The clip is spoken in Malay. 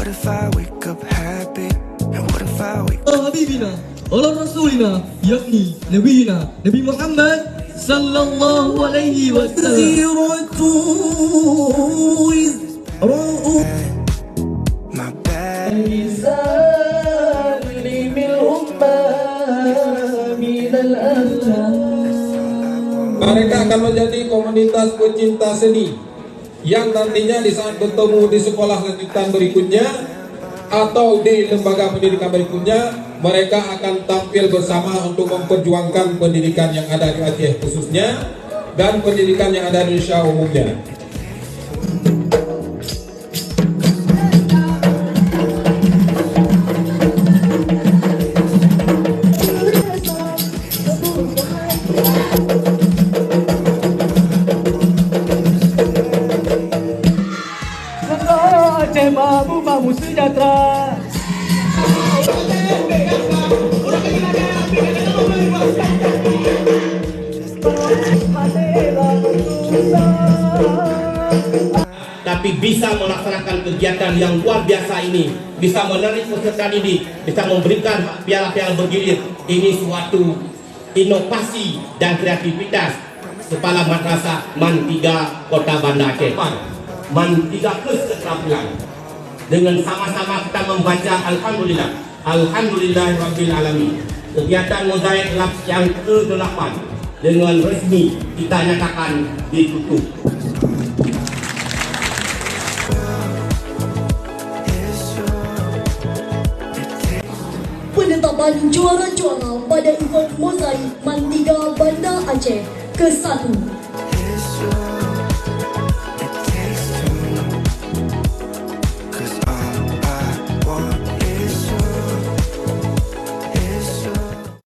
if I wake up happy? And what if I wake Habibina ala Rasulina yakni Nabiyina Nabi Muhammad sallallahu alaihi wasallam. my bad? Mereka akan menjadi komunitas pecinta seni yang nantinya di saat bertemu di sekolah lanjutan berikutnya atau di lembaga pendidikan berikutnya, mereka akan tampil bersama untuk memperjuangkan pendidikan yang ada di Aceh khususnya dan pendidikan yang ada di Indonesia umumnya. Aceh mampu sejahtera. Tapi bisa melaksanakan kegiatan yang luar biasa ini, bisa menarik peserta didik, bisa memberikan piala-piala bergilir. Ini suatu inovasi dan kreativitas Kepala Madrasah Man 3 Kota Banda Aceh. Man 3 plus keterampilan. Dengan sama-sama kita membaca Alhamdulillah, Alhamdulillahirabbil alamin. Kegiatan mozaik yang ke-8 dengan resmi kita nyatakan ditutup. Penetapan juara-juara pada event mozaik Man 3 Banda Aceh ke-1